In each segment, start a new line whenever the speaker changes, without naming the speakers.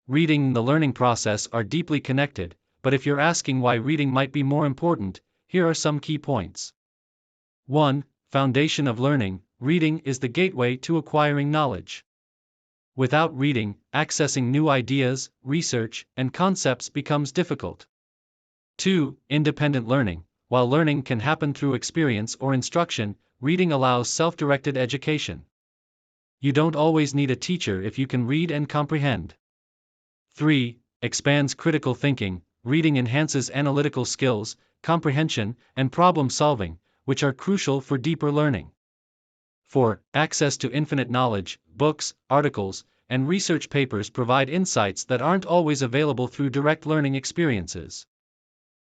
Reading and the learning process are deeply connected, but if you're asking why reading might be more important, here are some key points. 1. Foundation of learning. Reading is the gateway to acquiring knowledge. Without reading, accessing new ideas, research, and concepts becomes difficult. 2. Independent learning. While learning can happen through experience or instruction, reading allows self-directed education. You don't always need a teacher if you can read and comprehend. 3. Expands critical thinking. Reading enhances analytical skills, comprehension, and problem solving, which are crucial for deeper learning. 4. Access to infinite knowledge. Books, articles, and research papers provide insights that aren't always available through direct learning experiences.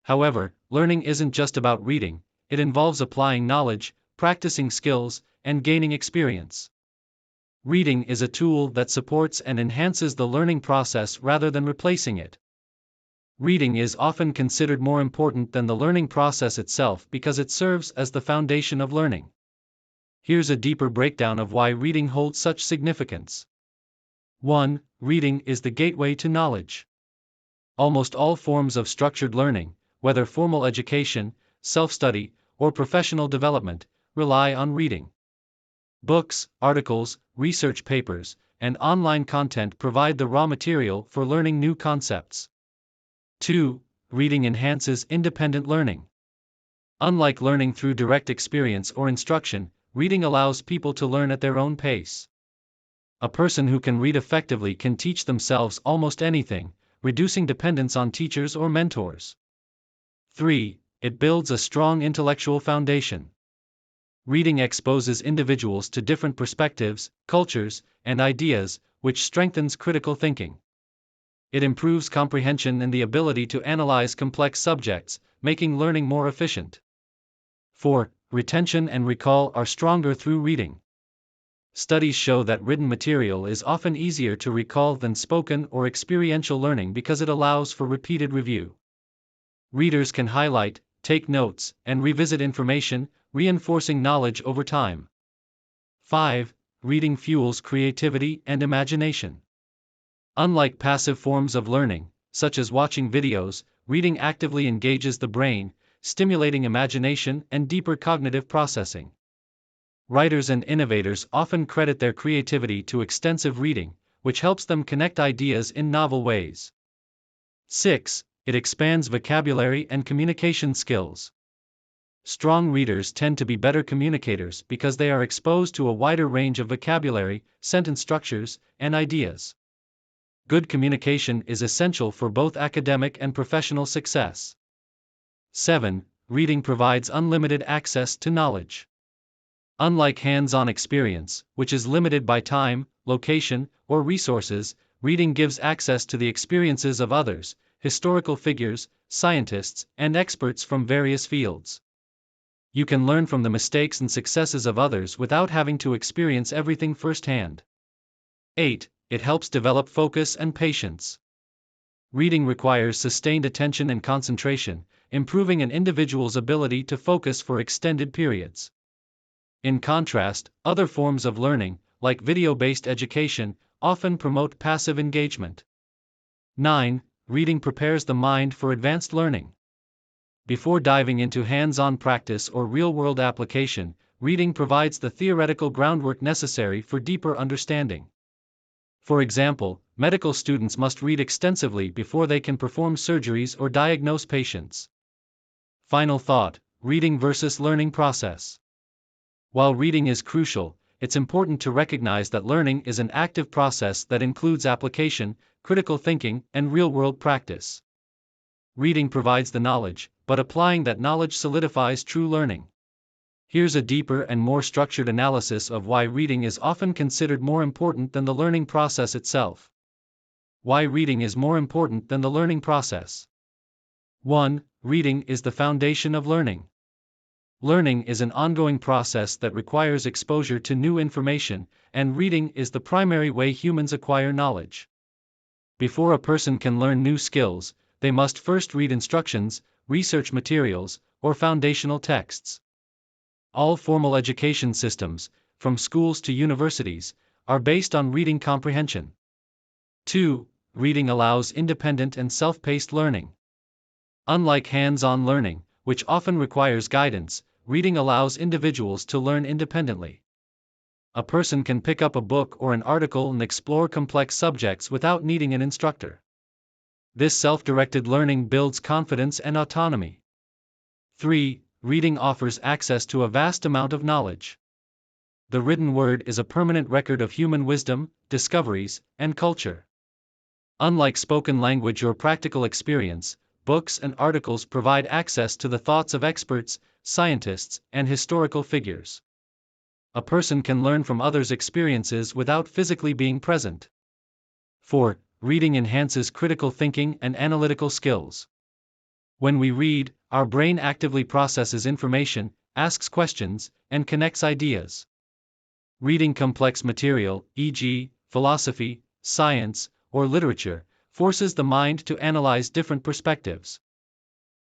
However, learning isn't just about reading, it involves applying knowledge, practicing skills, and gaining experience. Reading is a tool that supports and enhances the learning process rather than replacing it. Reading is often considered more important than the learning process itself because it serves as the foundation of learning. Here's a deeper breakdown of why reading holds such significance. 1. Reading is the gateway to knowledge. Almost all forms of structured learning, whether formal education, self-study, or professional development, rely on reading. Books, articles, research papers, and online content provide the raw material for learning new concepts. 2. Reading enhances independent learning. Unlike learning through direct experience or instruction, reading allows people to learn at their own pace. A person who can read effectively can teach themselves almost anything, reducing dependence on teachers or mentors. 3. It builds a strong intellectual foundation. Reading exposes individuals to different perspectives, cultures, and ideas, which strengthens critical thinking. It improves comprehension and the ability to analyze complex subjects, making learning more efficient. 4. Retention and recall are stronger through reading. Studies show that written material is often easier to recall than spoken or experiential learning because it allows for repeated review. Readers can highlight, take notes, and revisit information, reinforcing knowledge over time. 5. Reading fuels creativity and imagination. Unlike passive forms of learning, such as watching videos, reading actively engages the brain, stimulating imagination and deeper cognitive processing. Writers and innovators often credit their creativity to extensive reading, which helps them connect ideas in novel ways. 6. It expands vocabulary and communication skills. Strong readers tend to be better communicators because they are exposed to a wider range of vocabulary, sentence structures, and ideas. Good communication is essential for both academic and professional success. 7. Reading provides unlimited access to knowledge. Unlike hands-on experience, which is limited by time, location, or resources, reading gives access to the experiences of others, historical figures, scientists, and experts from various fields. You can learn from the mistakes and successes of others without having to experience everything firsthand. 8. It helps develop focus and patience. Reading requires sustained attention and concentration, improving an individual's ability to focus for extended periods. In contrast, other forms of learning, like video-based education, often promote passive engagement. 9. Reading prepares the mind for advanced learning. Before diving into hands-on practice or real-world application, reading provides the theoretical groundwork necessary for deeper understanding. For example, medical students must read extensively before they can perform surgeries or diagnose patients. Final thought: reading versus learning process. While reading is crucial, it's important to recognize that learning is an active process that includes application, critical thinking, and real-world practice. Reading provides the knowledge, but applying that knowledge solidifies true learning. Here's a deeper and more structured analysis of why reading is often considered more important than the learning process itself. Why reading is more important than the learning process. 1. Reading is the foundation of learning. Learning is an ongoing process that requires exposure to new information, and reading is the primary way humans acquire knowledge. Before a person can learn new skills, they must first read instructions, research materials, or foundational texts. All formal education systems, from schools to universities, are based on reading comprehension. 2. reading allows independent and self-paced learning. Unlike hands-on learning, which often requires guidance, reading allows individuals to learn independently. A person can pick up a book or an article and explore complex subjects without needing an instructor. This self-directed learning builds confidence and autonomy. 3. Reading offers access to a vast amount of knowledge. The written word is a permanent record of human wisdom, discoveries, and culture. Unlike spoken language or practical experience, books and articles provide access to the thoughts of experts, scientists, and historical figures. A person can learn from others' experiences without physically being present. 4. Reading enhances critical thinking and analytical skills. When we read, our brain actively processes information, asks questions, and connects ideas. Reading complex material, e.g., philosophy, science, or literature, forces the mind to analyze different perspectives.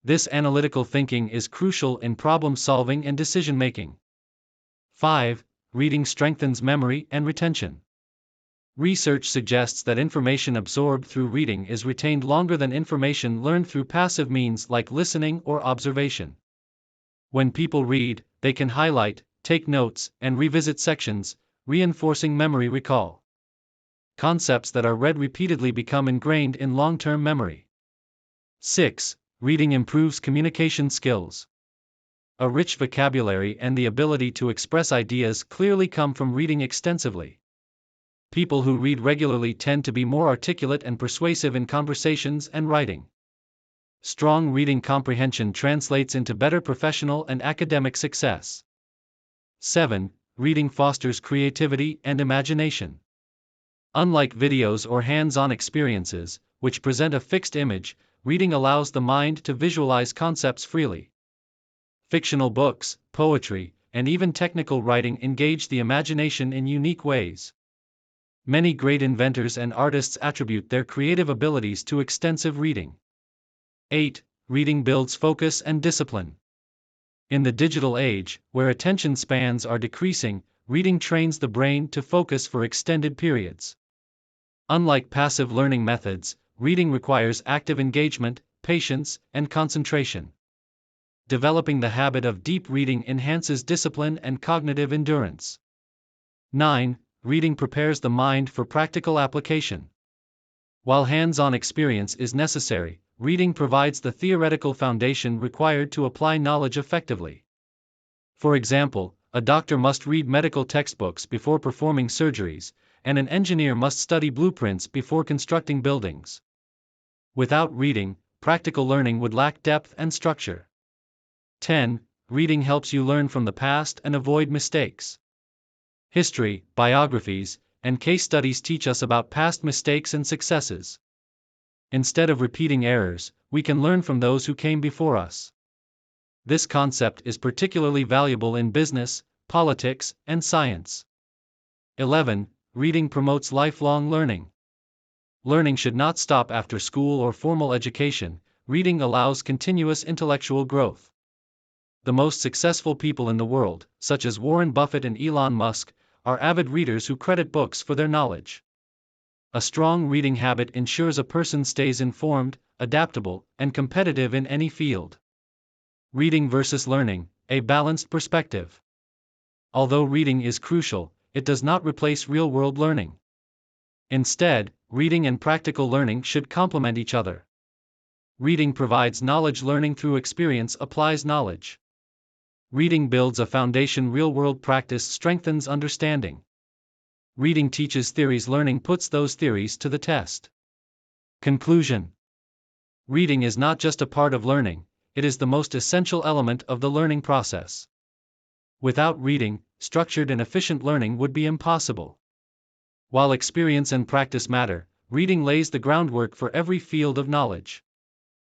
This analytical thinking is crucial in problem-solving and decision-making. 5. Reading strengthens memory and retention. Research suggests that information absorbed through reading is retained longer than information learned through passive means like listening or observation. When people read, they can highlight, take notes, and revisit sections, reinforcing memory recall. Concepts that are read repeatedly become ingrained in long-term memory. 6. Reading improves communication skills. A rich vocabulary and the ability to express ideas clearly come from reading extensively. People who read regularly tend to be more articulate and persuasive in conversations and writing. Strong reading comprehension translates into better professional and academic success. 7. Reading fosters creativity and imagination. Unlike videos or hands-on experiences, which present a fixed image, reading allows the mind to visualize concepts freely. Fictional books, poetry, and even technical writing engage the imagination in unique ways. Many great inventors and artists attribute their creative abilities to extensive reading. 8. Reading builds focus and discipline. In the digital age, where attention spans are decreasing, reading trains the brain to focus for extended periods. Unlike passive learning methods, reading requires active engagement, patience, and concentration. Developing the habit of deep reading enhances discipline and cognitive endurance. 9. Reading prepares the mind for practical application. While hands-on experience is necessary, reading provides the theoretical foundation required to apply knowledge effectively. For example, a doctor must read medical textbooks before performing surgeries, and an engineer must study blueprints before constructing buildings. Without reading, practical learning would lack depth and structure. 10. Reading helps you learn from the past and avoid mistakes. History, biographies, and case studies teach us about past mistakes and successes. Instead of repeating errors, we can learn from those who came before us. This concept is particularly valuable in business, politics, and science. 11. Reading promotes lifelong learning. Learning should not stop after school or formal education. Reading allows continuous intellectual growth. The most successful people in the world, such as Warren Buffett and Elon Musk, are avid readers who credit books for their knowledge. A strong reading habit ensures a person stays informed, adaptable, and competitive in any field. Reading versus learning, a balanced perspective. Although reading is crucial, it does not replace real-world learning. Instead, reading and practical learning should complement each other. Reading provides knowledge, learning through experience applies knowledge. Reading builds a foundation, real-world practice strengthens understanding. Reading teaches theories, learning puts those theories to the test. Conclusion. Reading is not just a part of learning, it is the most essential element of the learning process. Without reading, structured and efficient learning would be impossible. While experience and practice matter, reading lays the groundwork for every field of knowledge.